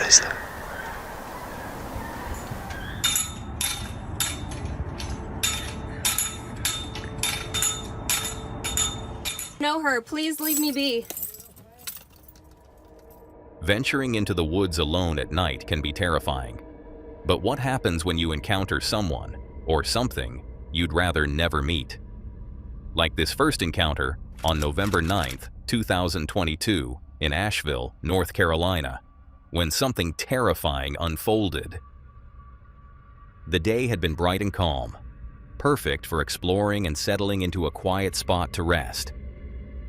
recognize them. Know her, please leave me be. Venturing into the woods alone at night can be terrifying. But what happens when you encounter someone, or something, you'd rather never meet? Like this first encounter on November 9th, 2022, in Asheville, North Carolina, when something terrifying unfolded. The day had been bright and calm, perfect for exploring and settling into a quiet spot to rest.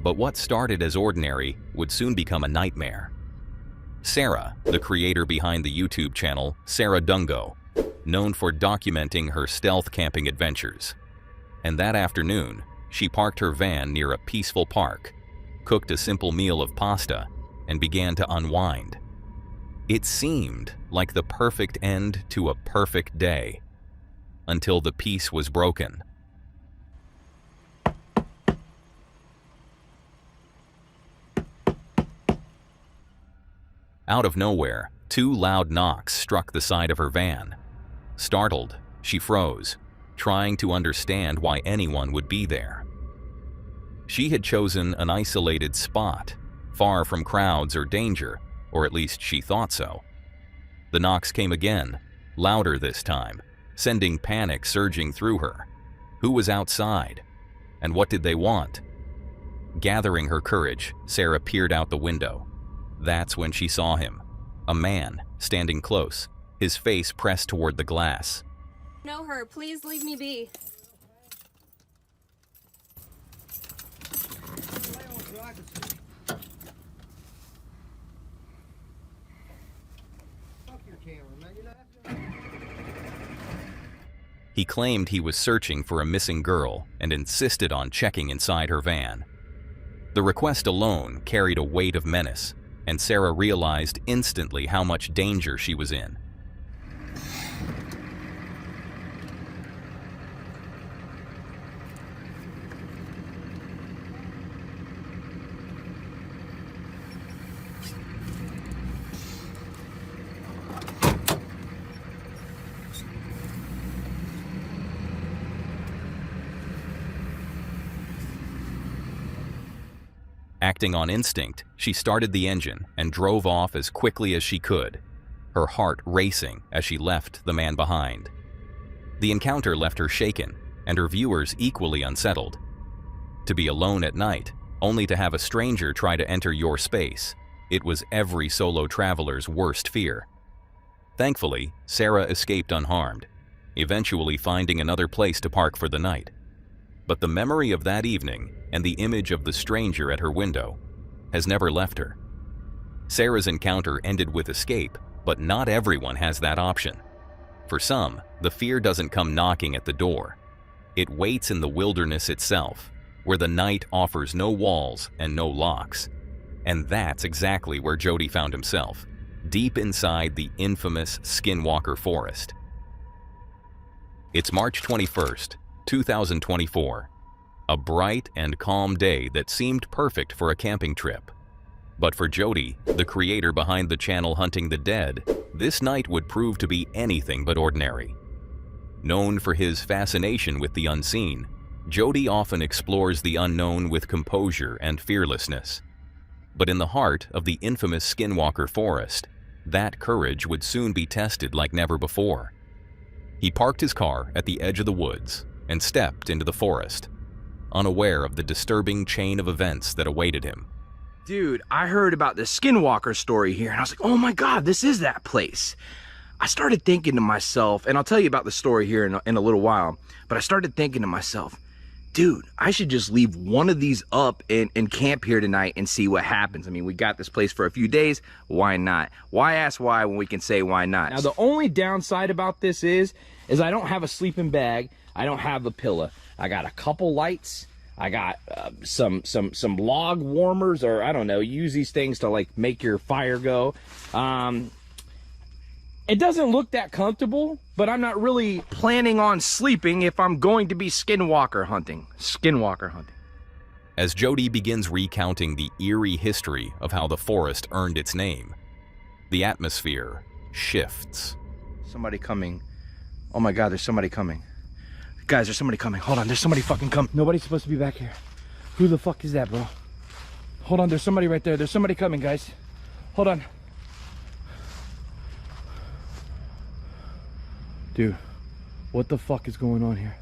But what started as ordinary would soon become a nightmare. Sarah, the creator behind the YouTube channel Sarah Dungo, known for documenting her stealth camping adventures. And that afternoon, she parked her van near a peaceful park, cooked a simple meal of pasta, and began to unwind. It seemed like the perfect end to a perfect day, until the peace was broken. Out of nowhere, two loud knocks struck the side of her van. Startled, she froze, trying to understand why anyone would be there. She had chosen an isolated spot, far from crowds or danger, or at least she thought so. The knocks came again, louder this time, sending panic surging through her. Who was outside? And what did they want? Gathering her courage, Sarah peered out the window. That's when she saw him, a man standing close, his face pressed toward the glass. Know her, please leave me be. He claimed he was searching for a missing girl and insisted on checking inside her van. The request alone carried a weight of menace, and Sarah realized instantly how much danger she was in. Acting on instinct, she started the engine and drove off as quickly as she could, her heart racing as she left the man behind. The encounter left her shaken, and her viewers equally unsettled. To be alone at night, only to have a stranger try to enter your space, it was every solo traveler's worst fear. Thankfully, Sarah escaped unharmed, eventually finding another place to park for the night. But the memory of that evening and the image of the stranger at her window has never left her. Sarah's encounter ended with escape, but not everyone has that option. For some, the fear doesn't come knocking at the door. It waits in the wilderness itself, where the night offers no walls and no locks. And that's exactly where Jody found himself, deep inside the infamous Skinwalker forest. It's March 21st, 2024. A bright and calm day that seemed perfect for a camping trip. But for Jody, the creator behind the channel Hunting the Dead, this night would prove to be anything but ordinary. Known for his fascination with the unseen, Jody often explores the unknown with composure and fearlessness. But in the heart of the infamous Skinwalker forest, that courage would soon be tested like never before. He parked his car at the edge of the woods and stepped into the forest, unaware of the disturbing chain of events that awaited him. Dude, I heard about the Skinwalker story here, and I was like, oh my God, this is that place. I started thinking to myself, and I'll tell you about the story here in a little while, but I started thinking to myself, dude, I should just leave one of these up and camp here tonight and see what happens. I mean, we got this place for a few days, why not? Why ask why when we can say why not? Now, the only downside about this is I don't have a sleeping bag, I don't have a pillow. I got a couple lights. I got some log warmers, or I don't know, use these things to like make your fire go. It doesn't look that comfortable, but I'm not really planning on sleeping if I'm going to be Skinwalker hunting. Skinwalker hunting. As Jody begins recounting the eerie history of how the forest earned its name, The atmosphere shifts. Somebody coming. Oh my God, there's somebody coming. Guys, there's somebody coming. Hold on, there's somebody fucking coming. Nobody's supposed to be back here. Who the fuck is that, bro? Hold on, there's somebody right there. There's somebody coming, guys. Hold on. Dude, what the fuck is going on here?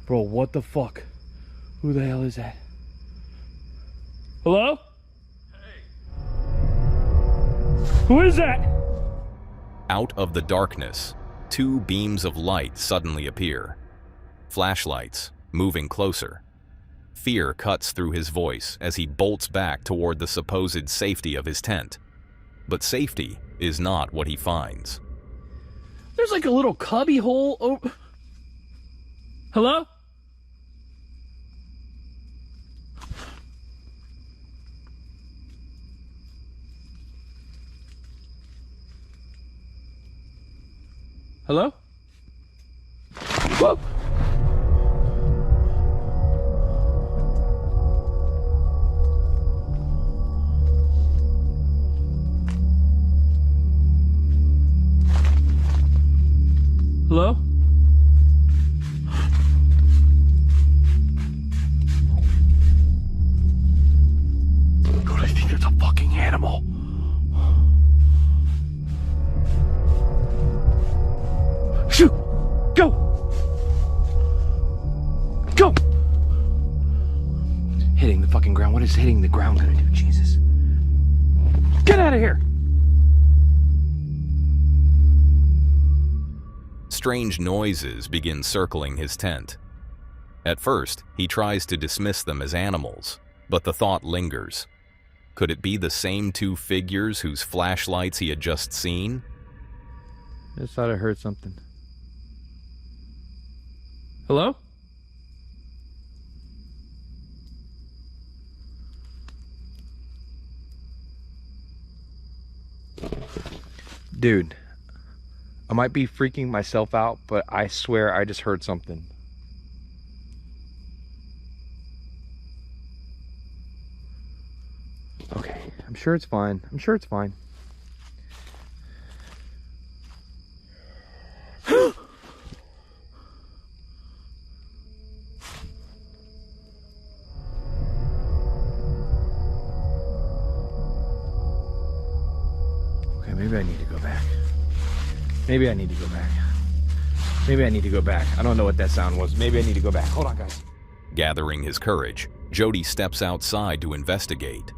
Bro, what the fuck? Who the hell is that? Hello? Hey. Who is that? Out of the darkness, two beams of light suddenly appear. Flashlights, moving closer. Fear cuts through his voice as he bolts back toward the supposed safety of his tent. But safety is not what he finds. There's like a little cubby hole over... Hello? Hello? Whoa! Hello? God, I think it's a fucking animal. Shoot! Go! Go! Hitting the fucking ground. What is hitting the ground gonna do? Jesus. Get out of here! Strange noises begin circling his tent. At first, he tries to dismiss them as animals, but the thought lingers. Could it be the same two figures whose flashlights he had just seen? I just thought I heard something. Hello? Dude, I might be freaking myself out, but I swear I just heard something. Okay, I'm sure it's fine. I'm sure it's fine. Okay, maybe I need to go back. Maybe I need to go back. Maybe I need to go back. I don't know what that sound was. Maybe I need to go back. Hold on, guys. Gathering his courage, Jody steps outside to investigate.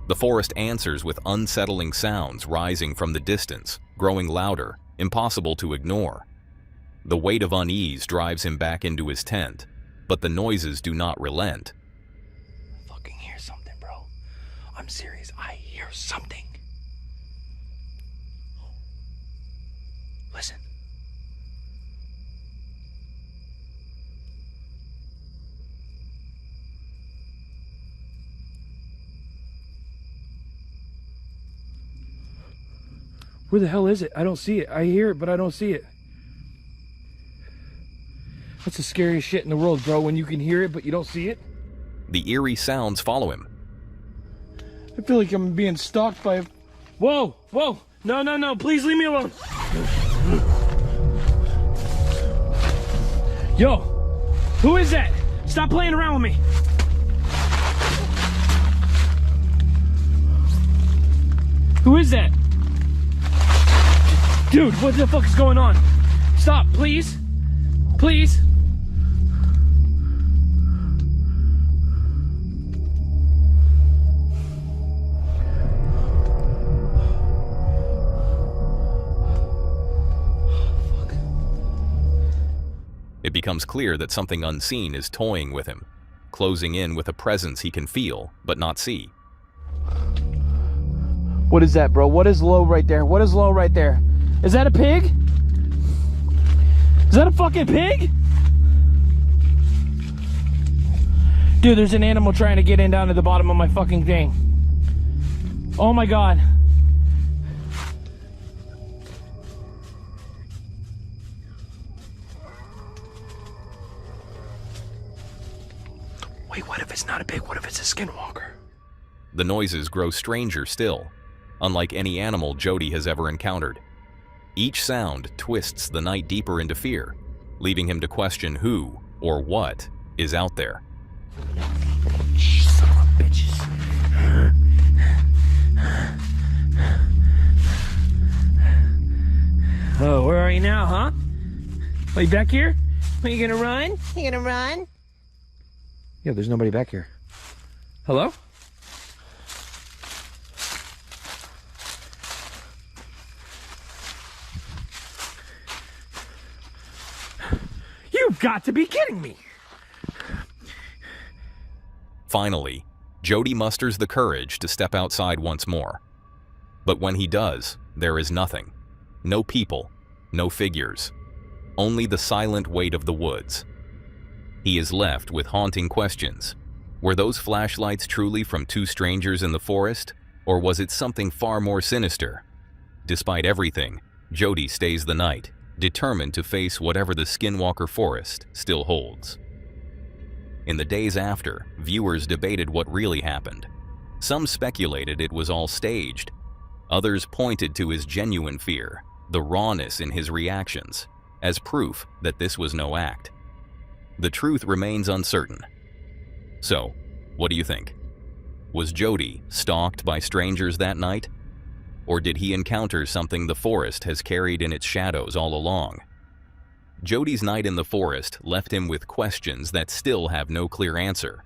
The forest answers with unsettling sounds rising from the distance, growing louder, impossible to ignore. The weight of unease drives him back into his tent, but the noises do not relent. I fucking hear something, bro. I'm serious. I hear something. Listen. Where the hell is it? I don't see it. I hear it, but I don't see it. That's the scariest shit in the world, bro, when you can hear it, but you don't see it. The eerie sounds follow him. I feel like I'm being stalked by a... Whoa! Whoa! No, no, no! Please leave me alone! Yo! Who is that? Stop playing around with me! Who is that? Dude, what the fuck is going on? Stop, please! Please! It becomes clear that something unseen is toying with him, closing in with a presence he can feel, but not see. What is that, bro? What is low right there? What is low right there? Is that a pig? Is that a fucking pig? Dude, there's an animal trying to get in down to the bottom of my fucking thing. Oh my God. Wait, what if it's not a pig? What if it's a skinwalker? The noises grow stranger still. unlike any animal Jody has ever encountered. Each sound twists the night deeper into fear, leaving him to question who or what is out there. Son of a bitches. Oh, where are you now, huh? Are you back here? Are you gonna run? You gonna run? Yeah, there's nobody back here. Hello? You've got to be kidding me! Finally, Jody musters the courage to step outside once more. But when he does, there is nothing. No people, no figures. Only the silent weight of the woods. He is left with haunting questions. Were those flashlights truly from two strangers in the forest, or was it something far more sinister? Despite everything, Jody stays the night, determined to face whatever the Skinwalker forest still holds. In the days after, viewers debated what really happened. Some speculated it was all staged. Others pointed to his genuine fear, the rawness in his reactions, as proof that this was no act. The truth remains uncertain. So, what do you think? Was Jody stalked by strangers that night? Or did he encounter something the forest has carried in its shadows all along? Jody's night in the forest left him with questions that still have no clear answer.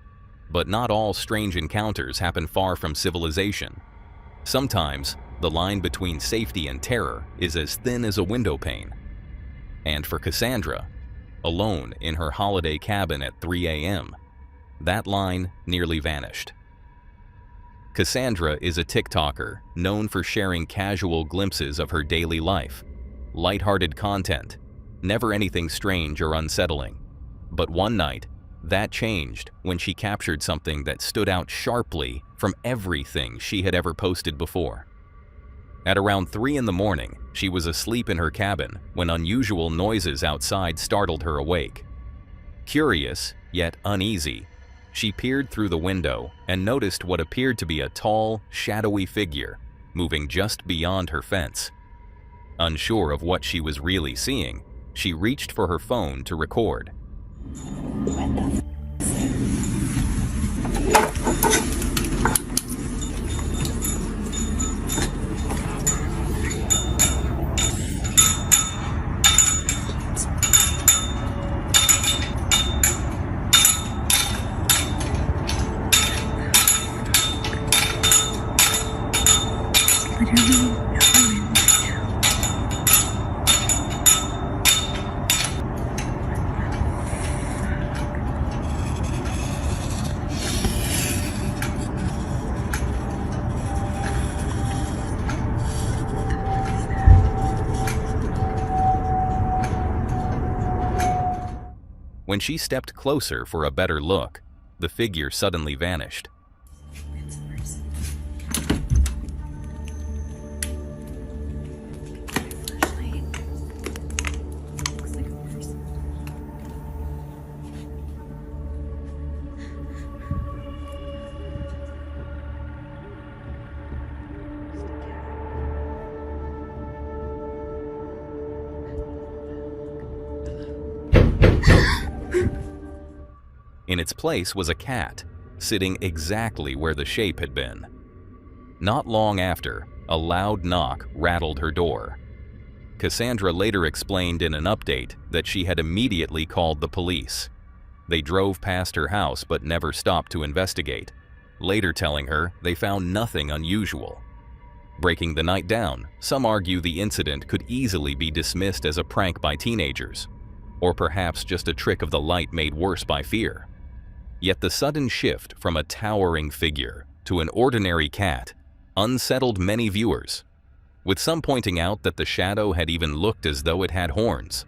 But not all strange encounters happen far from civilization. Sometimes, the line between safety and terror is as thin as a window pane. And for Cassandra, alone in her holiday cabin at 3 a.m., that line nearly vanished. Cassandra is a TikToker known for sharing casual glimpses of her daily life, lighthearted content, never anything strange or unsettling. But one night, that changed when she captured something that stood out sharply from everything she had ever posted before. At around 3 in the morning, she was asleep in her cabin when unusual noises outside startled her awake. Curious, yet uneasy, she peered through the window and noticed what appeared to be a tall, shadowy figure moving just beyond her fence. Unsure of what she was really seeing, she reached for her phone to record. When she stepped closer for a better look, the figure suddenly vanished. In its place was a cat, sitting exactly where the shape had been. Not long after, a loud knock rattled her door. Cassandra later explained in an update that she had immediately called the police. They drove past her house but never stopped to investigate, later telling her they found nothing unusual. Breaking the night down, some argue the incident could easily be dismissed as a prank by teenagers, or perhaps just a trick of the light made worse by fear. Yet the sudden shift from a towering figure to an ordinary cat unsettled many viewers, with some pointing out that the shadow had even looked as though it had horns.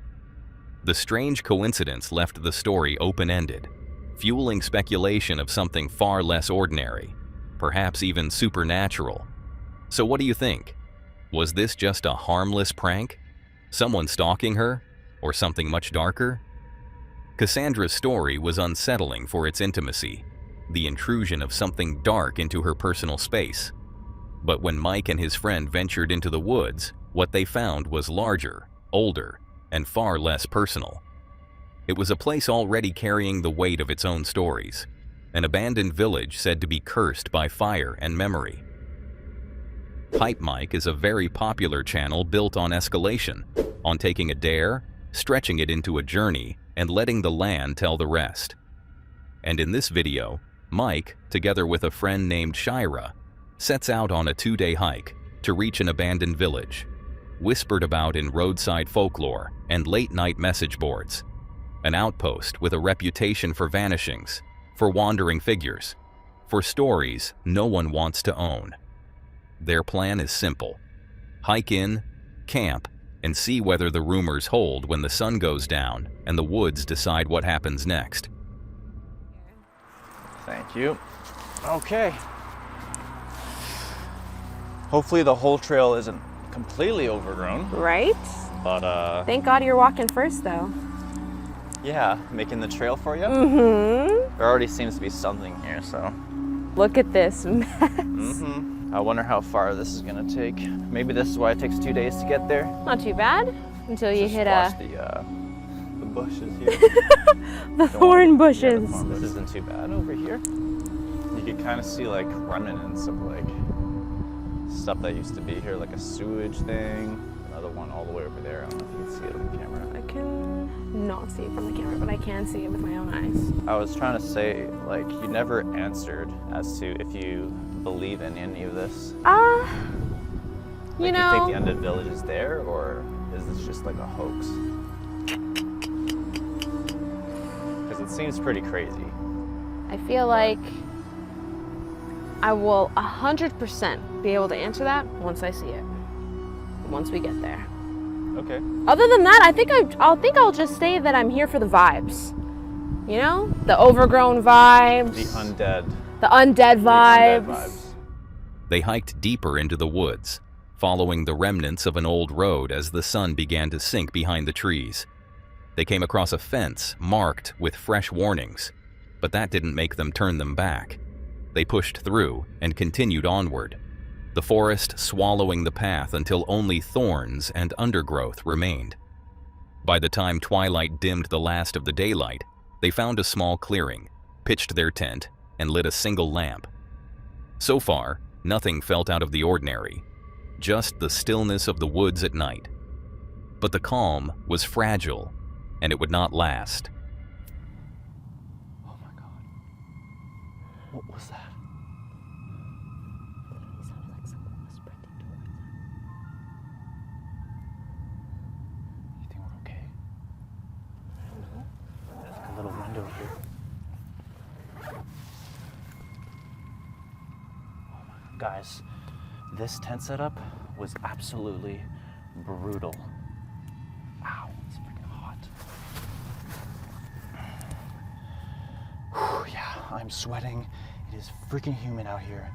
The strange coincidence left the story open-ended, fueling speculation of something far less ordinary, perhaps even supernatural. So what do you think? Was this just a harmless prank? Someone stalking her? Or something much darker? Cassandra's story was unsettling for its intimacy, the intrusion of something dark into her personal space. But when Mike and his friend ventured into the woods, what they found was larger, older, and far less personal. It was a place already carrying the weight of its own stories, an abandoned village said to be cursed by fire and memory. Hype Mike is a very popular channel built on escalation, on taking a dare, stretching it into a journey, and letting the land tell the rest. And in this video, Mike, together with a friend named Shira, sets out on a 2-day hike to reach an abandoned village, whispered about in roadside folklore and late-night message boards, an outpost with a reputation for vanishings, for wandering figures, for stories no one wants to own. Their plan is simple: hike in, camp, and see whether the rumors hold when the sun goes down and the woods decide what happens next. Thank you. Okay. Hopefully the whole trail isn't completely overgrown. Right? But Thank God you're walking first, though. yeah, making the trail for you. Mm-hmm. There already seems to be something here, so. Look at this mess. Mm-hmm. I wonder how far this is gonna take. Maybe this is why it takes 2 days to get there. Not too bad until you Just hit watch the bushes here. the thorn Yeah, bushes. the thorn bushes isn't too bad over here. You can kind of see like remnants of like stuff that used to be here, like a sewage thing. Another one all the way over there. I don't know if you can see it on the camera. I can not see it from the camera, but I can see it with my own eyes. I was trying to say, like, you never answered as to if you believe in any of this. You Like, know, you think the undead village is there, or is this just like a hoax? Because it seems pretty crazy. I feel like I will 100% be able to answer that once I see it. Once we get there. Okay. Other than that, I think I'll just say that I'm here for the vibes. You know, the overgrown vibes, The undead. the undead vibes. The undead vibes. They hiked deeper into the woods, following the remnants of an old road as the sun began to sink behind the trees. They came across a fence marked with fresh warnings, but that didn't make them turn them back. They pushed through and continued onward, the forest swallowing the path until only thorns and undergrowth remained. By the time twilight dimmed the last of the daylight, they found a small clearing, pitched their tent, and lit a single lamp. So far, nothing felt out of the ordinary, just the stillness of the woods at night. But the calm was fragile, and it would not last. Oh my god. What was that? It sounded like someone was sprinting towards us. You think we're okay? I don't know. There's like a little window here. Oh my god. Guys, this tent setup was absolutely brutal. Ow, it's freaking hot. Whew, yeah, I'm sweating. It is freaking humid out here.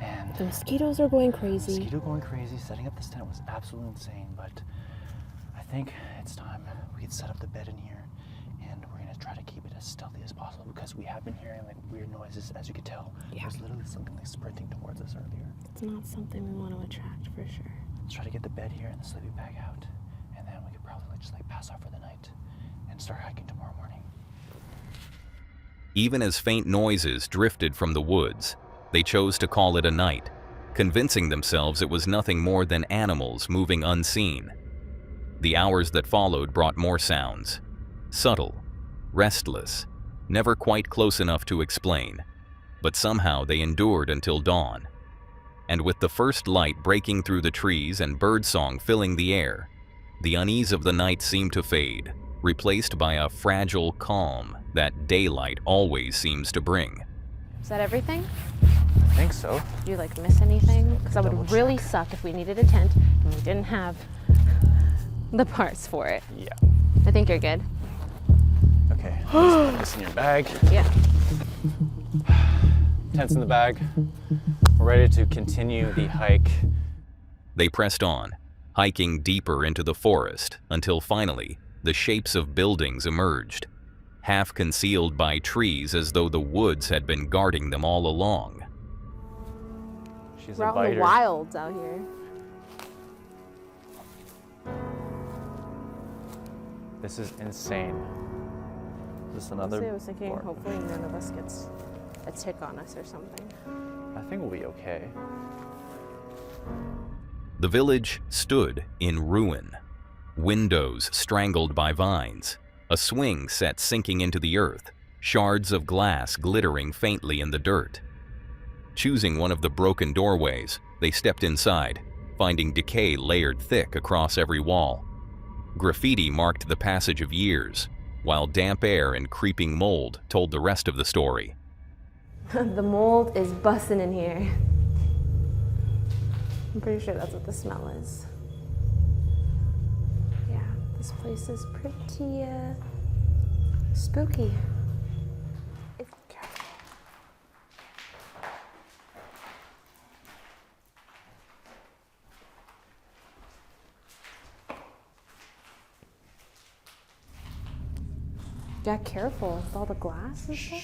And The mosquitoes are going crazy. mosquito going crazy. Setting up this tent was absolutely insane, but I think it's time we can set up the bed in here, and we're gonna try to keep it as stealthy as possible because we have been hearing like weird noises, as you could tell. Yeah. There's literally something like sprinting towards us earlier. It's not something we want to attract for sure. Let's try to get the bed here and the sleeping bag out, and then we could probably just like pass out for the night and start hiking tomorrow morning. Even as faint noises drifted from the woods, they chose to call it a night, convincing themselves it was nothing more than animals moving unseen. The hours that followed brought more sounds, subtle, restless, never quite close enough to explain, but somehow they endured until dawn. And with the first light breaking through the trees and birdsong filling the air, the unease of the night seemed to fade, replaced by a fragile calm that daylight always seems to bring. Is that everything? I think so. Did you like miss anything? Because that Double would really check. suck if we needed a tent and we didn't have the parts for it. Yeah. I think you're good. Okay. Just put this in your bag. Yeah. Tent's in the bag. We're ready to continue the hike. They pressed on, hiking deeper into the forest until finally the shapes of buildings emerged, half concealed by trees as though the woods had been guarding them all along. She's We're a out in the biter. wilds out here. This is insane. Is this another? Honestly, I was thinking, barn? hopefully none of us gets a tick on us or something. I think we'll be okay. The village stood in ruin. Windows strangled by vines, a swing set sinking into the earth, shards of glass glittering faintly in the dirt. Choosing one of the broken doorways, they stepped inside, finding decay layered thick across every wall. Graffiti marked the passage of years, while damp air and creeping mold told the rest of the story. The mold is busting in here. I'm pretty sure that's what the smell is. Yeah, this place is pretty spooky. Yeah, careful with all the glass and stuff.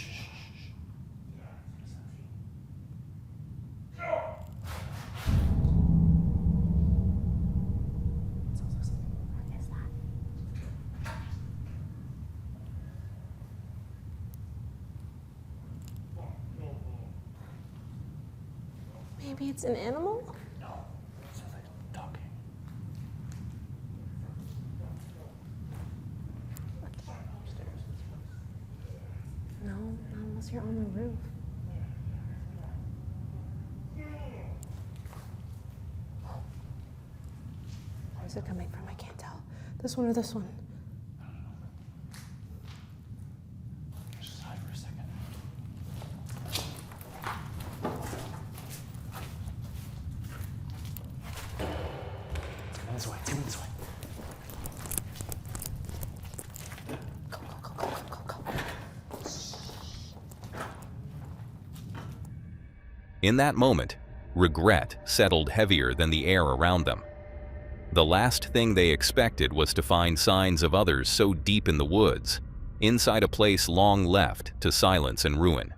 What is that? Maybe it's an animal? No, it sounds like talking. No, not unless you're on the roof. Where's it coming from? I can't tell. This one or this one? Just hide for a second. It's coming this way. It's coming this way. Go, go, go, go, go, go, go. In that moment, regret settled heavier than the air around them. The last thing they expected was to find signs of others so deep in the woods, inside a place long left to silence and ruin.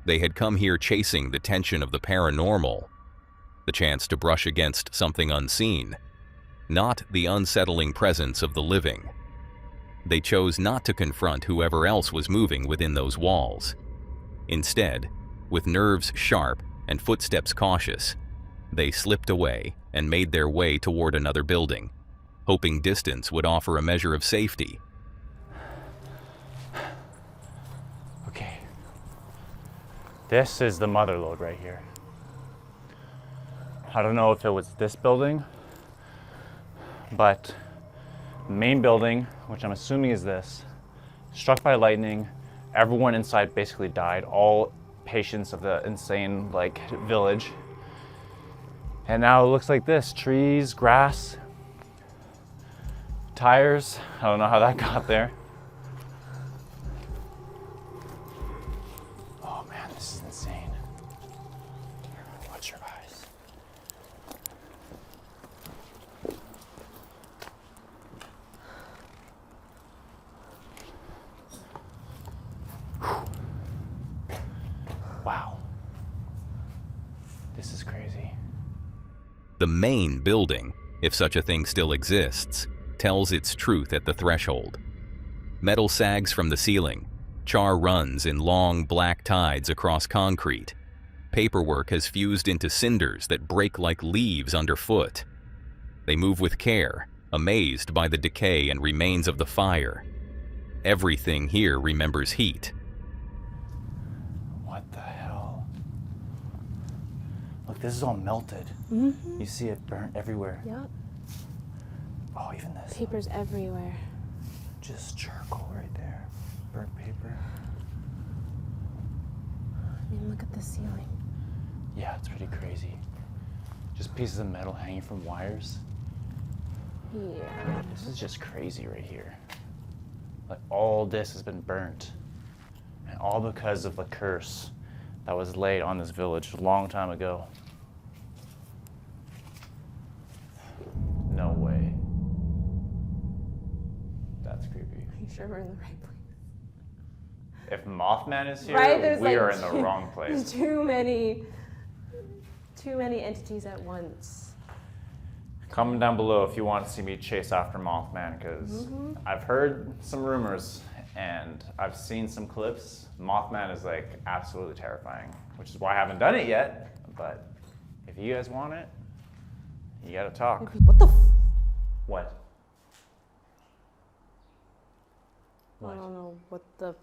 They had come here chasing the tension of the paranormal, the chance to brush against something unseen, not the unsettling presence of the living. They chose not to confront whoever else was moving within those walls. Instead, with nerves sharp and footsteps cautious, they slipped away and made their way toward another building, hoping distance would offer a measure of safety. Okay. This is the mother lode right here. I don't know if it was this building, but the main building, which I'm assuming is this, struck by lightning. Everyone inside basically died, all patients of the insane village. And now it looks like this: trees, grass, tires. I don't know how that got there. Oh man, this is insane. Watch your eyes. Wow. This is crazy. The main building, if such a thing still exists, tells its truth at the threshold. Metal sags from the ceiling, char runs in long black tides across concrete. Paperwork has fused into cinders that break like leaves underfoot. They move with care, amazed by the decay and remains of the fire. Everything here remembers heat. What the hell? Look, this is all melted. Mm-hmm. You see it burnt everywhere. Yep. Oh, even this. Papers everywhere. Just charcoal right there. Burnt paper. I mean, look at the ceiling. Yeah, it's pretty crazy. Just pieces of metal hanging from wires. Yeah. This is just crazy right here. Like, all this has been burnt. And all because of the curse that was laid on this village a long time ago. No way. That's creepy. Are you sure we're in the right place? If Mothman is here, Right? There's we like are in the wrong place. There's too too many entities at once. Comment down below if you want to see me chase after Mothman, because I've heard some rumors and I've seen some clips. Mothman is like absolutely terrifying, which is why I haven't done it yet. But if you guys want it, you gotta talk. What the What? I don't know what the...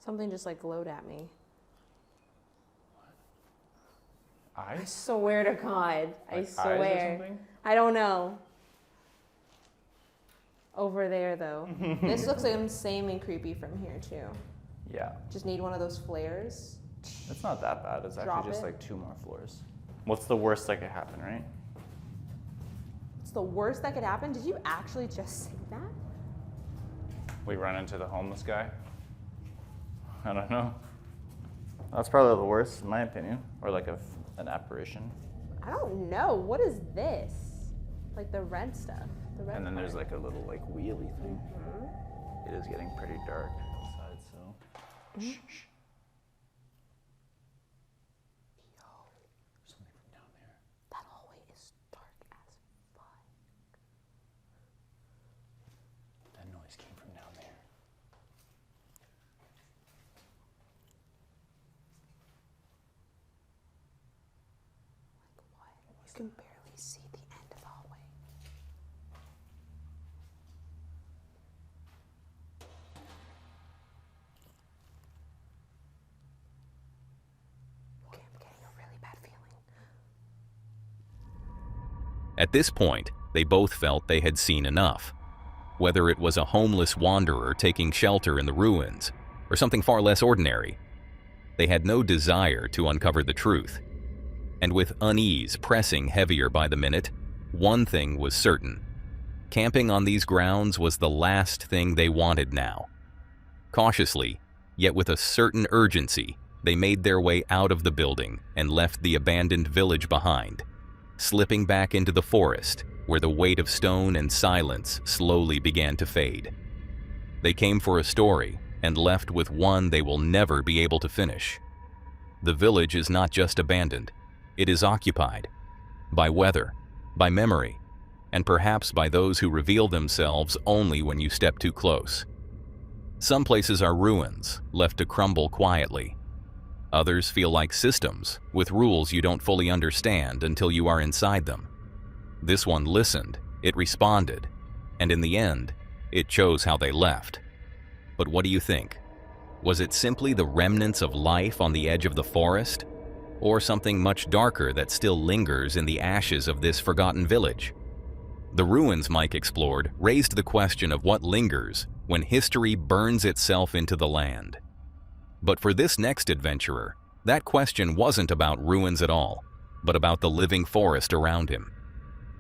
Something just like glowed at me. I Eyes? swear to God. I Like eyes or swear. something? I don't know. Over there though. This looks like same and creepy from here too. Yeah. Just need one of those flares. It's not that bad. It's Drop actually just it. like 2 more floors. What's the worst that could happen, right? It's the worst that could happen. Did you actually just say that? We run into the homeless guy? I don't know. That's probably the worst, in my opinion. Or like an apparition. I don't know. What is this? Like the red stuff. The red And then there's part. like a little like wheelie thing. It is getting pretty dark outside, so. Shh, shh. Something from down there. That hallway is dark as fuck. That noise came from down there. What? You can barely see the end of the hallway. Okay, I'm getting a really bad feeling. At this point, they both felt they had seen enough. Whether it was a homeless wanderer taking shelter in the ruins, or something far less ordinary, they had no desire to uncover the truth. And with unease pressing heavier by the minute, one thing was certain. Camping on these grounds was the last thing they wanted now. Cautiously, yet with a certain urgency, they made their way out of the building and left the abandoned village behind, slipping back into the forest where the weight of stone and silence slowly began to fade. They came for a story and left with one they will never be able to finish. The village is not just abandoned, it is occupied by weather, by memory, and perhaps by those who reveal themselves only when you step too close. Some places are ruins, left to crumble quietly. Others feel like systems, with rules you don't fully understand until you are inside them. This one listened, it responded, and in the end, it chose how they left. But what do you think? Was it simply the remnants of life on the edge of the forest? Or something much darker that still lingers in the ashes of this forgotten village? The ruins Mike explored raised the question of what lingers when history burns itself into the land. But for this next adventurer, that question wasn't about ruins at all, but about the living forest around him.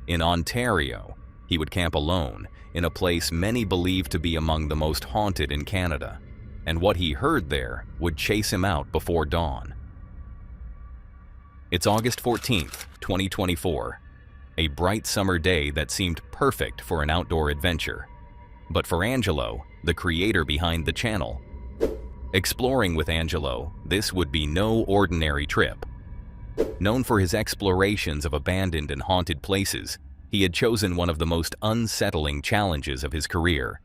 In Ontario, he would camp alone in a place many believe to be among the most haunted in Canada, and what he heard there would chase him out before dawn. It's August 14th, 2024, a bright summer day that seemed perfect for an outdoor adventure. But for Angelo, the creator behind the channel, exploring with Angelo, this would be no ordinary trip. Known for his explorations of abandoned and haunted places, he had chosen one of the most unsettling challenges of his career.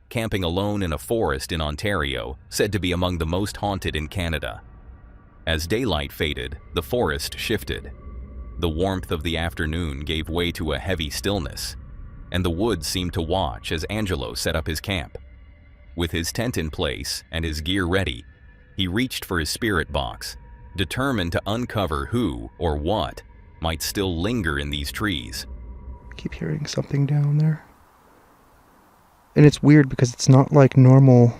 Camping alone in a forest in Ontario, said to be among the most haunted in Canada. As daylight faded, the forest shifted. The warmth of the afternoon gave way to a heavy stillness, and the woods seemed to watch as Angelo set up his camp. With his tent in place and his gear ready, he reached for his spirit box, determined to uncover who or what might still linger in these trees. I keep hearing something down there. And it's weird because it's not like normal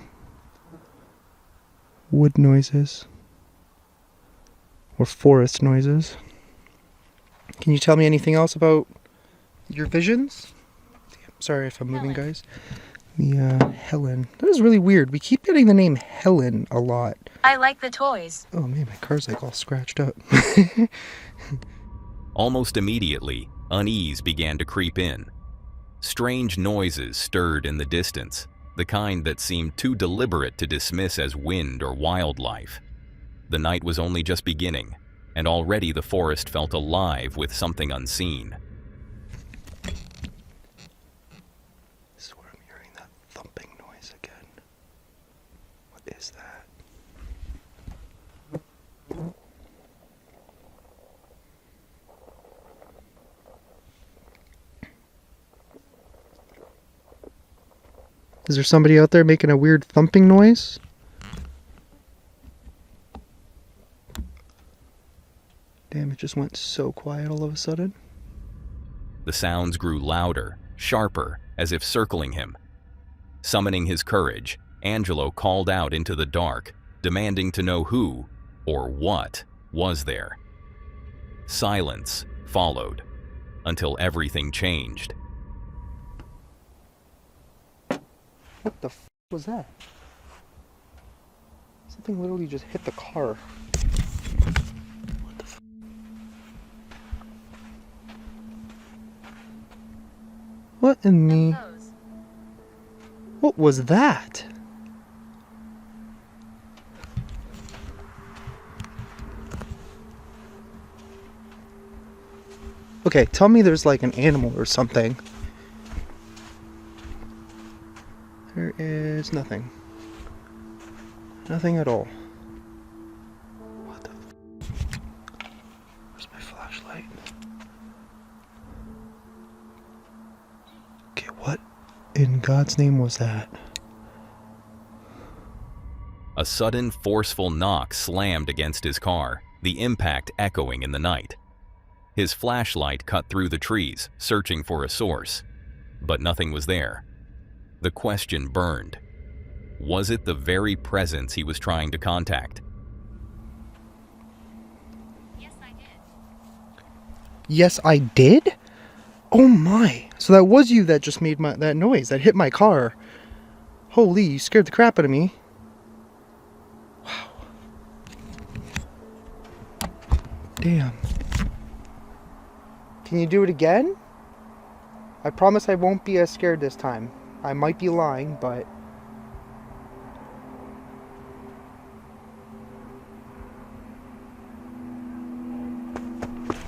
wood noises or forest noises. Can you tell me anything else about your visions? Sorry if I'm moving, guys. Helen. That is really weird. We keep getting the name Helen a lot. I like the toys. Oh man, my car's like all scratched up. Almost immediately, unease began to creep in. Strange noises stirred in the distance, the kind that seemed too deliberate to dismiss as wind or wildlife. The night was only just beginning, and already the forest felt alive with something unseen. I swear I'm hearing that thumping noise again. What is that? Is there somebody out there making a weird thumping noise? Damn, it just went so quiet all of a sudden. The sounds grew louder, sharper, as if circling him. Summoning his courage, Angelo called out into the dark, demanding to know who, or what, was there. Silence followed, until everything changed. What the f was that? Something literally just hit the car. What the f? What in the... What was that? Okay, tell me there's like an animal or something. There is nothing. Nothing at all. What the f? Where's my flashlight? Okay, what in God's name was that? A sudden, forceful knock slammed against his car, the impact echoing in the night. His flashlight cut through the trees, searching for a source, but nothing was there. The question burned. Was it the very presence he was trying to contact? Yes, I did. Yes, I did? Oh my. So that was you that just made that noise, that hit my car. Holy, you scared the crap out of me. Wow. Damn. Can you do it again? I promise I won't be as scared this time. I might be lying, but...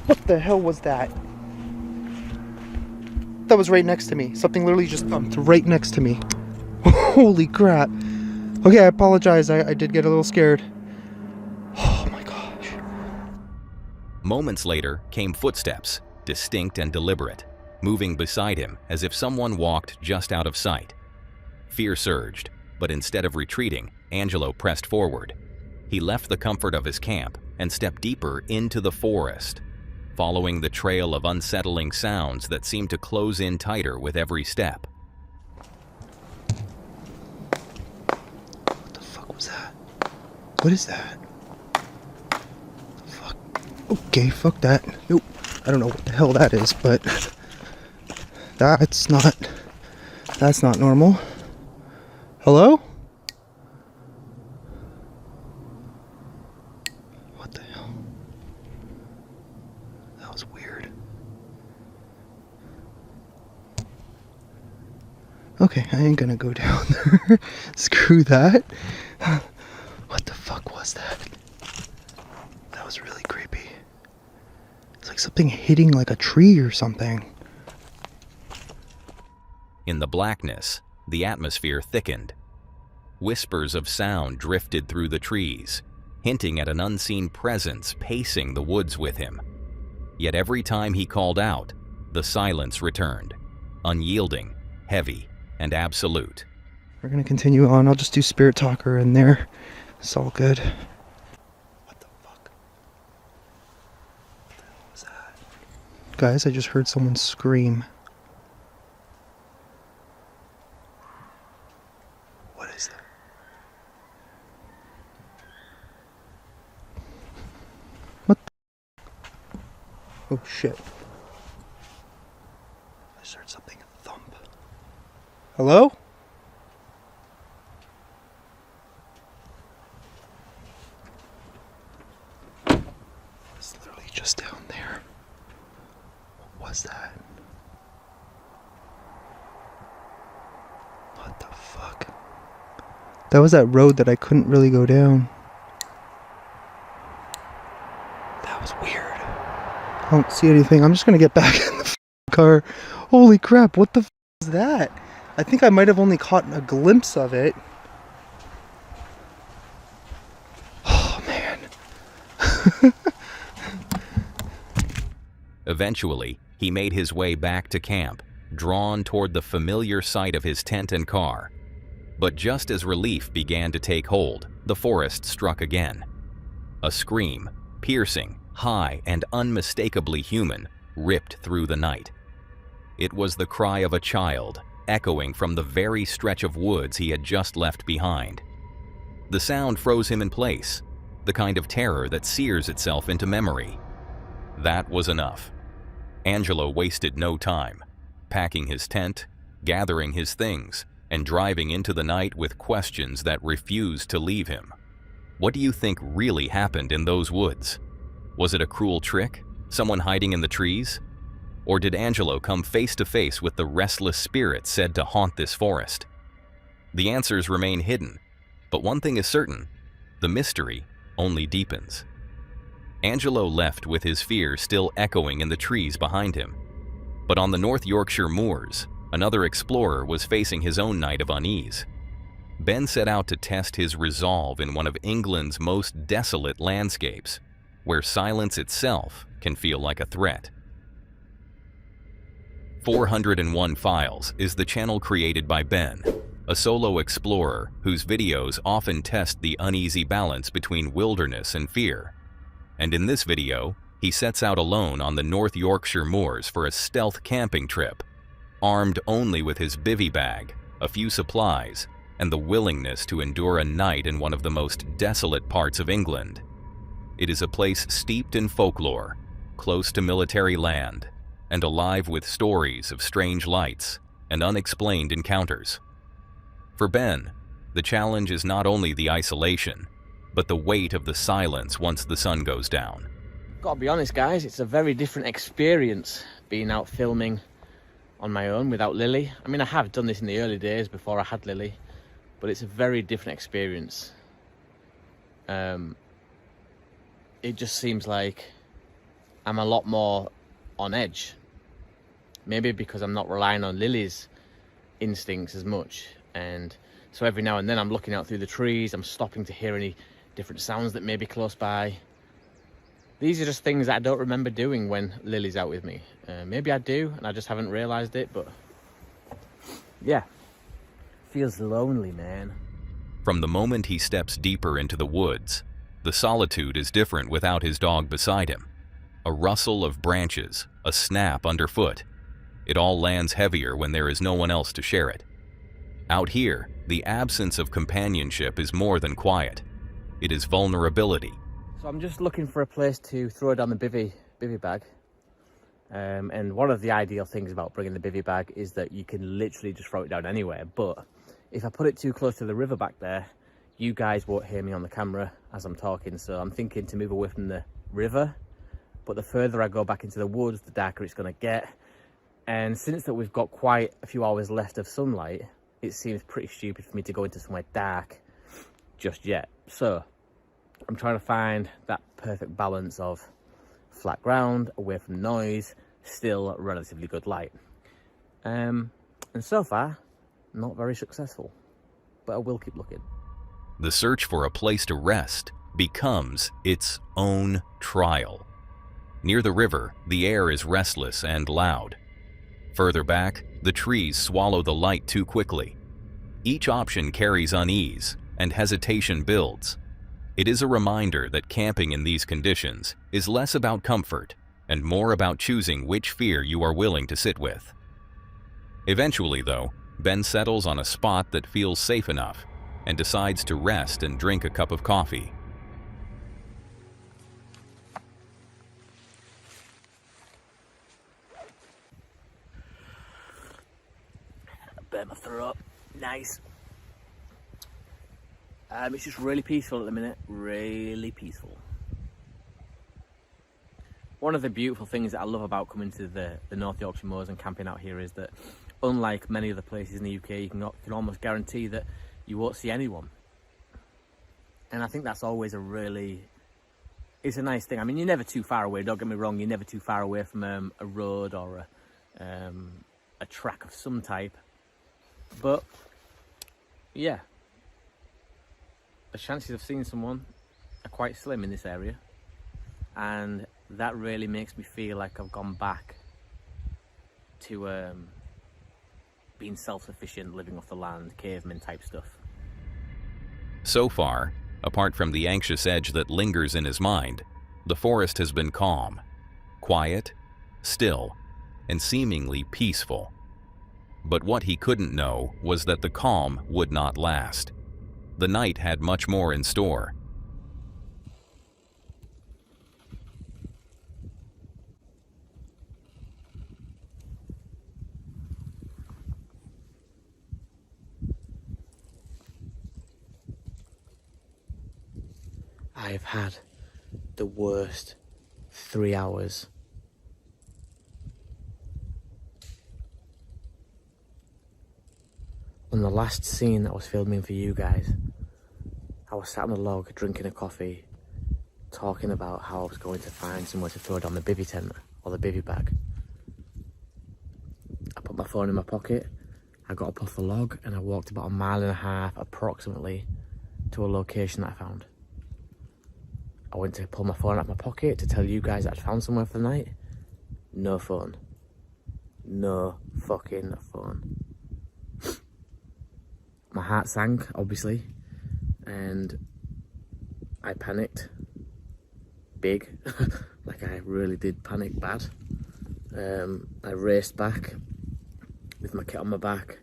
What the hell was that? That was right next to me. Something literally just thumped right next to me. Holy crap. Okay, I apologize. I did get a little scared. Oh my gosh. Moments later came footsteps, distinct and deliberate, moving beside him as if someone walked just out of sight. Fear surged, but instead of retreating, Angelo pressed forward. He left the comfort of his camp and stepped deeper into the forest, following the trail of unsettling sounds that seemed to close in tighter with every step. What the fuck was that? What is that? Fuck. Okay, fuck that. Nope. I don't know what the hell that is, but that's not normal. Hello? What the hell? That was weird. Okay, I ain't gonna go down there. Screw that. What the fuck was that? That was really creepy. It's like something hitting like a tree or something. In the blackness, the atmosphere thickened. Whispers of sound drifted through the trees, hinting at an unseen presence pacing the woods with him. Yet every time he called out, the silence returned, unyielding, heavy, and absolute. We're gonna continue on. I'll just do Spirit Talker in there. It's all good. What the fuck? What the hell was that? Guys, I just heard someone scream. What is that? What the... Oh shit. I just heard something thump. Hello? It's literally just down there. What was that? What the fuck? That was that road that I couldn't really go down. That was weird. I don't see anything. I'm just gonna get back in the car. Holy crap, what the is that? I think I might have only caught a glimpse of it. Oh, man. Eventually, he made his way back to camp, drawn toward the familiar sight of his tent and car. But just as relief began to take hold, the forest struck again. A scream, piercing, high, and unmistakably human, ripped through the night. It was the cry of a child, echoing from the very stretch of woods he had just left behind. The sound froze him in place, the kind of terror that sears itself into memory. That was enough. Angelo wasted no time, packing his tent, gathering his things, and driving into the night with questions that refused to leave him. What do you think really happened in those woods? Was it a cruel trick? Someone hiding in the trees? Or did Angelo come face to face with the restless spirit said to haunt this forest? The answers remain hidden, but one thing is certain: the mystery only deepens. Angelo left with his fear still echoing in the trees behind him. But on the North Yorkshire moors, another explorer was facing his own night of unease. Ben set out to test his resolve in one of England's most desolate landscapes, where silence itself can feel like a threat. 401 Files is the channel created by Ben, a solo explorer whose videos often test the uneasy balance between wilderness and fear. And in this video, he sets out alone on the North Yorkshire moors for a stealth camping trip, armed only with his bivy bag, a few supplies, and the willingness to endure a night in one of the most desolate parts of England. It is a place steeped in folklore, close to military land, and alive with stories of strange lights and unexplained encounters. For Ben, the challenge is not only the isolation, but the weight of the silence once the sun goes down. Gotta be honest, guys, it's a very different experience being out filming on my own without Lily. I mean, I have done this in the early days before I had Lily, but it's a very different experience. It just seems like I'm a lot more on edge. Maybe because I'm not relying on Lily's instincts as much, and so every now and then I'm looking out through the trees, I'm stopping to hear any different sounds that may be close by. These are just things that I don't remember doing when Lily's out with me. Maybe I do and I just haven't realized it, but yeah, feels lonely, man. From the moment he steps deeper into the woods, the solitude is different without his dog beside him. A rustle of branches, a snap underfoot. It all lands heavier when there is no one else to share it. Out here, the absence of companionship is more than quiet. It is vulnerability. So I'm just looking for a place to throw down the bivy bag. And one of the ideal things about bringing the bivy bag is that you can literally just throw it down anywhere. But if I put it too close to the river back there, you guys won't hear me on the camera as I'm talking. So I'm thinking to move away from the river. But the further I go back into the woods, the darker it's going to get. And since that we've got quite a few hours left of sunlight, it seems pretty stupid for me to go into somewhere dark just yet. So I'm trying to find that perfect balance of flat ground, away from noise, still relatively good light. And so far, not very successful, but I will keep looking. The search for a place to rest becomes its own trial. Near the river, the air is restless and loud. Further back, the trees swallow the light too quickly. Each option carries unease, and hesitation builds. It is a reminder that camping in these conditions is less about comfort and more about choosing which fear you are willing to sit with. Eventually, though, Ben settles on a spot that feels safe enough and decides to rest and drink a cup of coffee. Burn my throat. Nice. It's just really peaceful at the minute. Really peaceful. One of the beautiful things that I love about coming to the North Yorkshire moors and camping out here is that, unlike many other places in the UK, you can almost guarantee that you won't see anyone. And I think that's always it's it's a nice thing. I mean, you're never too far away. Don't get me wrong. You're never too far away from a road or a track of some type. But yeah, the chances of seeing someone are quite slim in this area, and that really makes me feel like I've gone back to being self-sufficient, living off the land, caveman type stuff. So far, apart from the anxious edge that lingers in his mind, the forest has been calm, quiet, still, and seemingly peaceful. But what he couldn't know was that the calm would not last. The night had much more in store. I've had the worst 3 hours. On the last scene that I was filming for you guys, I was sat on a log drinking a coffee, talking about how I was going to find somewhere to throw down the bivvy tent or the bivvy bag. I put my phone in my pocket, I got up off the log, and I walked about 1.5 miles approximately to a location that I found. I went to pull my phone out of my pocket to tell you guys that I'd found somewhere for the night. No phone. No fucking phone. My heart sank, obviously, and I panicked. Big. Like, I really did panic bad. I raced back with my kit on my back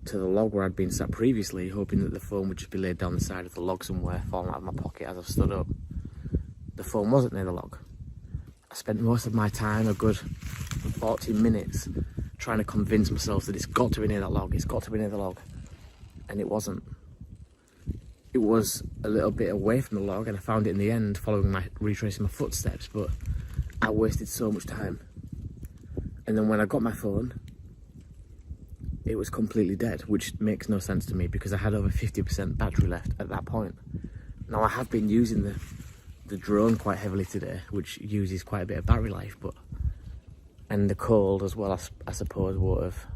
to the log where I'd been sat previously, hoping that the phone would just be laid down the side of the log somewhere, falling out of my pocket as I stood up. The phone wasn't near the log. I spent most of my time, a good 14 minutes, trying to convince myself that it's got to be near that log, it's got to be near the log. And it wasn't. It was a little bit away from the log, and I found it in the end, retracing my footsteps, but I wasted so much time. And then when I got my phone, it was completely dead, which makes no sense to me because I had over 50% battery left at that point. Now, I have been using the drone quite heavily today, which uses quite a bit of battery life, and the cold as well, I suppose, would have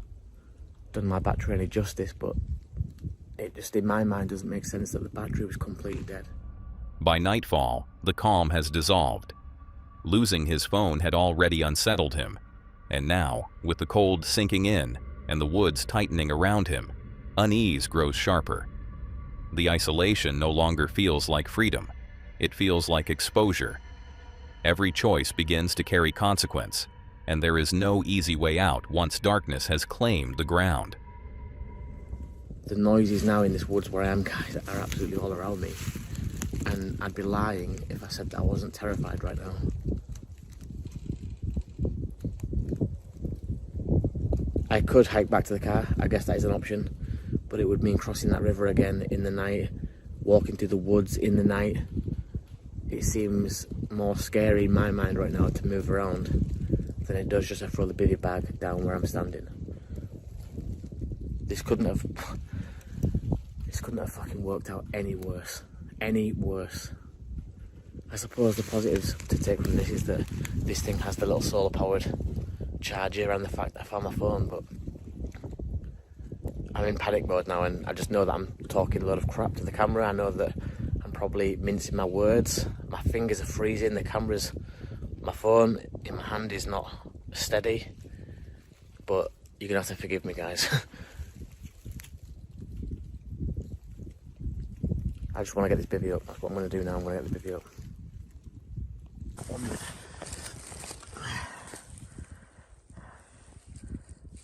done my battery any justice, but it just, in my mind, doesn't make sense that the battery was completely dead. By nightfall, the calm has dissolved. Losing his phone had already unsettled him, and now, with the cold sinking in and the woods tightening around him, unease grows sharper. The isolation no longer feels like freedom. It feels like exposure. Every choice begins to carry consequence, and there is no easy way out once darkness has claimed the ground. The noises now in this woods where I am, guys, are absolutely all around me. And I'd be lying if I said that I wasn't terrified right now. I could hike back to the car, I guess that is an option, but it would mean crossing that river again in the night, walking through the woods in the night. It seems more scary in my mind right now to move around than it does just to throw the bivvy bag down where I'm standing. This couldn't have fucking worked out any worse. Any worse. I suppose the positives to take from this is that this thing has the little solar powered charger and the fact that I found my phone, but I'm in panic mode now, and I just know that I'm talking a lot of crap to the camera. I know that I'm probably mincing my words. My fingers are freezing, my phone in my hand is not steady, but you're gonna have to forgive me, guys. I just want to get this bivvy up. That's what I'm going to do now. I'm going to get the bivvy up.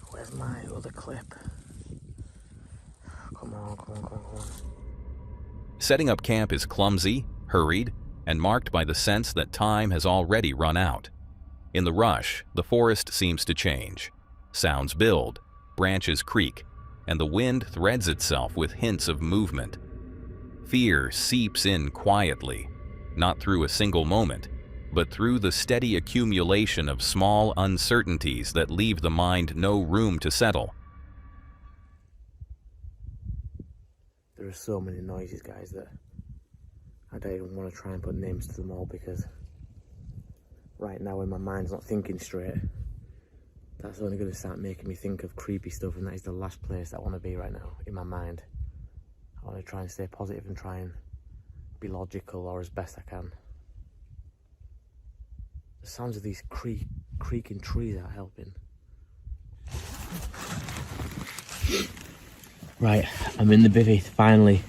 Where's my other clip? Come on. Setting up camp is clumsy, hurried, and marked by the sense that time has already run out. In the rush, the forest seems to change. Sounds build, branches creak, and the wind threads itself with hints of movement. Fear seeps in quietly, not through a single moment, but through the steady accumulation of small uncertainties that leave the mind no room to settle. There are so many noises, guys, that I don't even want to try and put names to them all because right now when my mind's not thinking straight, that's only going to start making me think of creepy stuff, and that is the last place I want to be right now in my mind. I want to try and stay positive and try and be logical or as best I can. The sounds of these creaking trees aren't helping. Right, I'm in the bivvy, finally.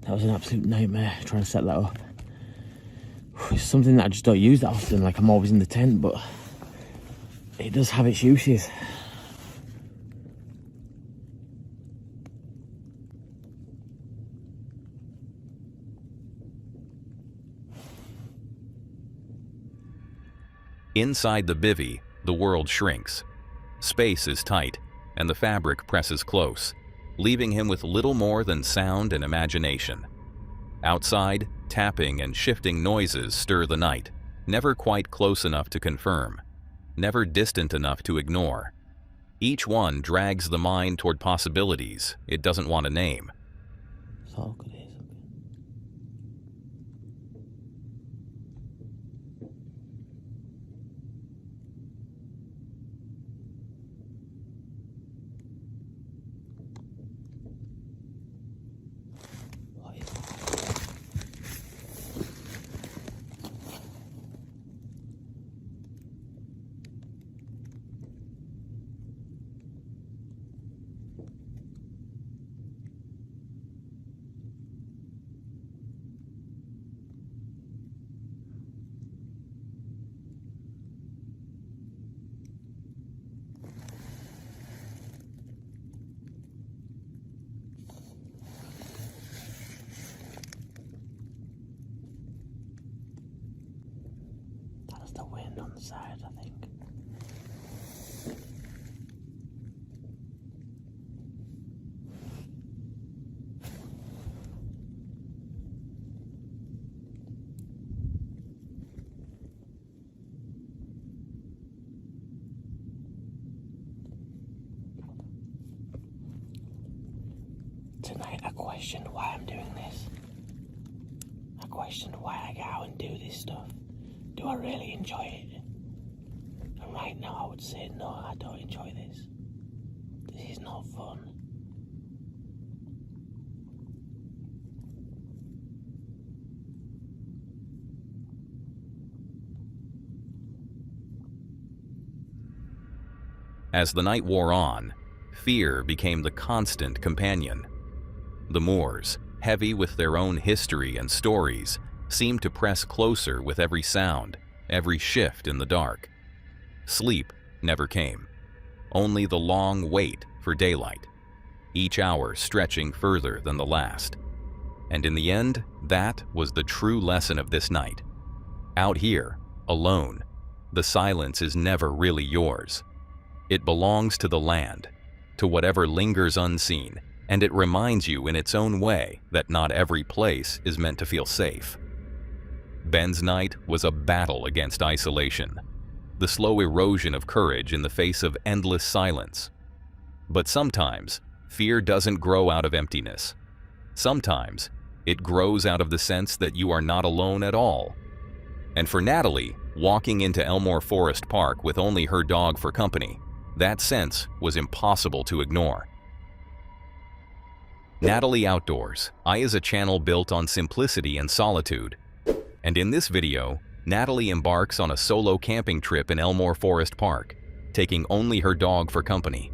That was an absolute nightmare trying to set that up. It's something that I just don't use that often, like I'm always in the tent, but it does have its uses. Inside the bivvy, the world shrinks. Space is tight, and the fabric presses close, leaving him with little more than sound and imagination. Outside, tapping and shifting noises stir the night, never quite close enough to confirm, never distant enough to ignore. Each one drags the mind toward possibilities it doesn't want to name. It's all good, isn't it? That's the wind on the side, I think. Tonight I questioned why I'm doing this. I questioned why I go out and do this stuff. Do I really enjoy it? And right now I would say no, I don't enjoy this. This is not fun. As the night wore on, fear became the constant companion. The moors, heavy with their own history and stories, seemed to press closer with every sound, every shift in the dark. Sleep never came, only the long wait for daylight, each hour stretching further than the last. And in the end, that was the true lesson of this night. Out here, alone, the silence is never really yours. It belongs to the land, to whatever lingers unseen, and it reminds you in its own way that not every place is meant to feel safe. Ben's night was a battle against isolation, the slow erosion of courage in the face of endless silence. But sometimes, fear doesn't grow out of emptiness. Sometimes, it grows out of the sense that you are not alone at all. And for Natalie, walking into Elmore Forest Park with only her dog for company, that sense was impossible to ignore. Natalie Outdoors, is a channel built on simplicity and solitude. And in this video, Natalie embarks on a solo camping trip in Elmore Forest Park, taking only her dog for company.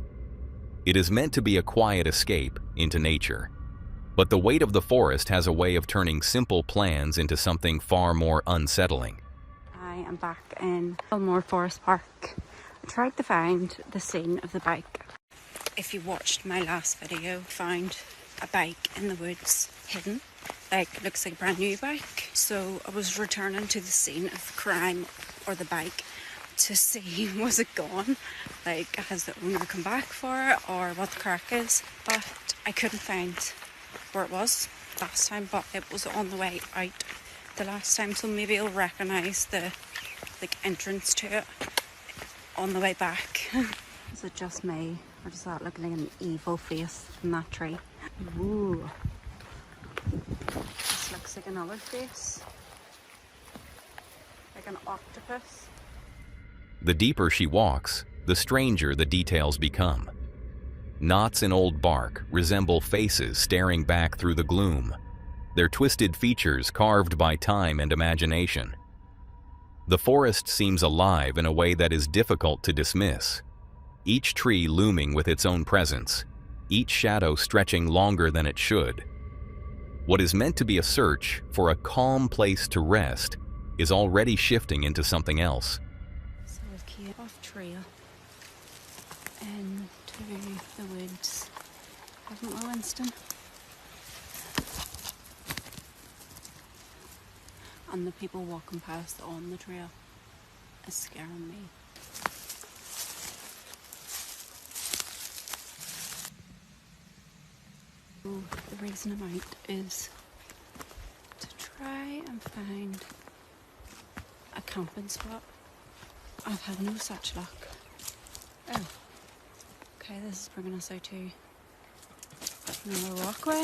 It is meant to be a quiet escape into nature. But the weight of the forest has a way of turning simple plans into something far more unsettling. I am back in Elmore Forest Park. I tried to find the scene of the bike. If you watched my last video, found a bike in the woods hidden. Like, looks like a brand new bike. So I was returning to the scene of the crime or the bike to see, was it gone? Like, has the owner come back for it or what the crack is? But I couldn't find where it was last time, but it was on the way out the last time, so maybe I'll recognise the entrance to it on the way back. Is it just me, or does that look like an evil face in that tree? Ooh, this looks like another face, like an octopus. The deeper she walks, the stranger the details become. Knots in old bark resemble faces staring back through the gloom, their twisted features carved by time and imagination. The forest seems alive in a way that is difficult to dismiss, each tree looming with its own presence, each shadow stretching longer than it should. What is meant to be a search for a calm place to rest is already shifting into something else. So we've came off trail into the woods, haven't we, Winston? And the people walking past on the trail is scaring me. So the reason I'm out is to try and find a camping spot. I've had no such luck. Oh, okay, this is bringing us out to another walkway.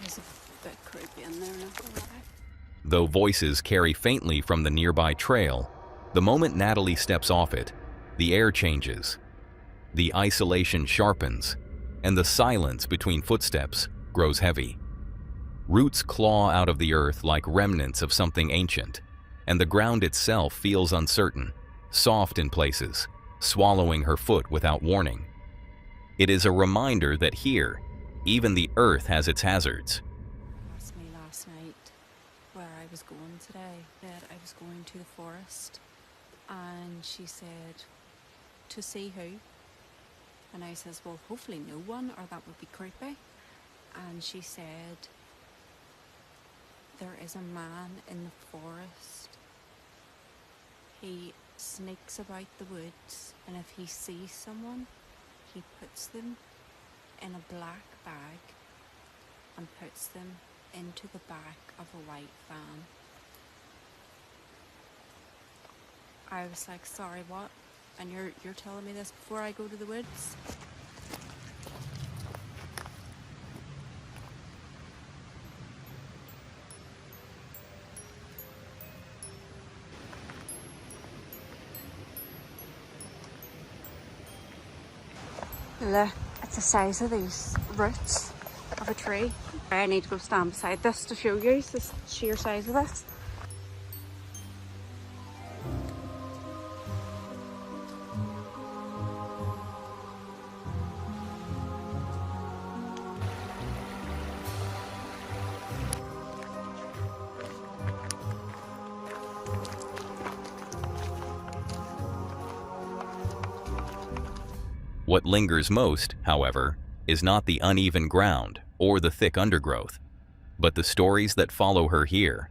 It's a bit creepy in there, not gonna lie. Though voices carry faintly from the nearby trail, the moment Natalie steps off it, the air changes. The isolation sharpens, and the silence between footsteps grows heavy. Roots claw out of the earth like remnants of something ancient, and the ground itself feels uncertain, soft in places, swallowing her foot without warning. It is a reminder that here, even the earth has its hazards. Asked me last night where I was going today, that I was going to the forest, and she said, to see who? And I says, well, hopefully no one, or that would be creepy. And she said, there is a man in the forest. He sneaks about the woods, and if he sees someone, he puts them in a black bag and puts them into the back of a white van. I was like, sorry, what? And you're telling me this before I go to the woods? Look, it's the size of these roots of a tree. I need to go stand beside this to show you the sheer size of this. What lingers most, however, is not the uneven ground or the thick undergrowth, but the stories that follow her here.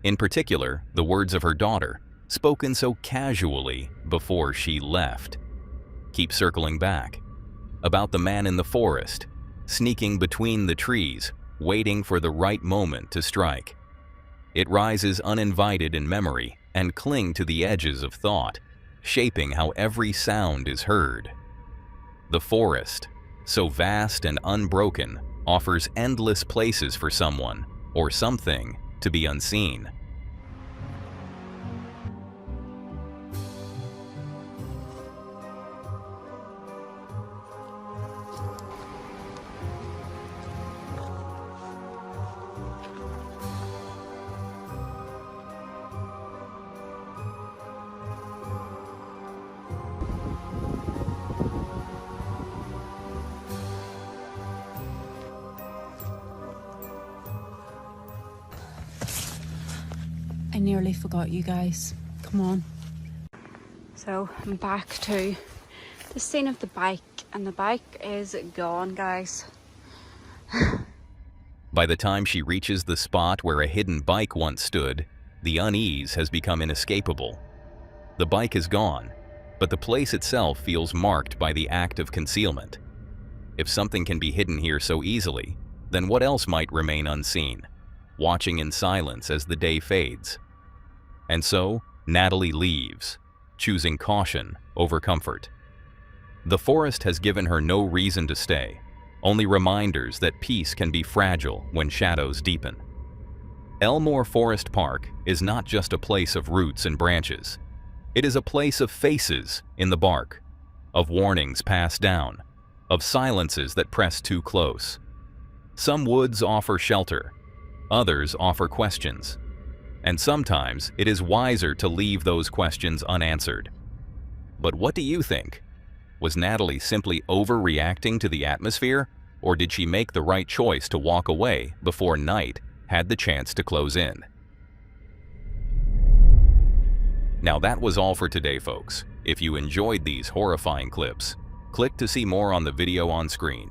In particular, the words of her daughter, spoken so casually before she left. Keep circling back. About the man in the forest, sneaking between the trees, waiting for the right moment to strike. It rises uninvited in memory and cling to the edges of thought, shaping how every sound is heard. The forest, so vast and unbroken, offers endless places for someone or something to be unseen. I nearly forgot you guys. Come on. So I'm back to the scene of the bike, and the bike is gone, guys. By the time she reaches the spot where a hidden bike once stood, the unease has become inescapable. The bike is gone, but the place itself feels marked by the act of concealment. If something can be hidden here so easily, then what else might remain unseen, watching in silence as the day fades? And so, Natalie leaves, choosing caution over comfort. The forest has given her no reason to stay, only reminders that peace can be fragile when shadows deepen. Elmore Forest Park is not just a place of roots and branches. It is a place of faces in the bark, of warnings passed down, of silences that press too close. Some woods offer shelter, others offer questions, and sometimes it is wiser to leave those questions unanswered. But what do you think? Was Natalie simply overreacting to the atmosphere, or did she make the right choice to walk away before night had the chance to close in? Now that was all for today, folks. If you enjoyed these horrifying clips, click to see more on the video on screen.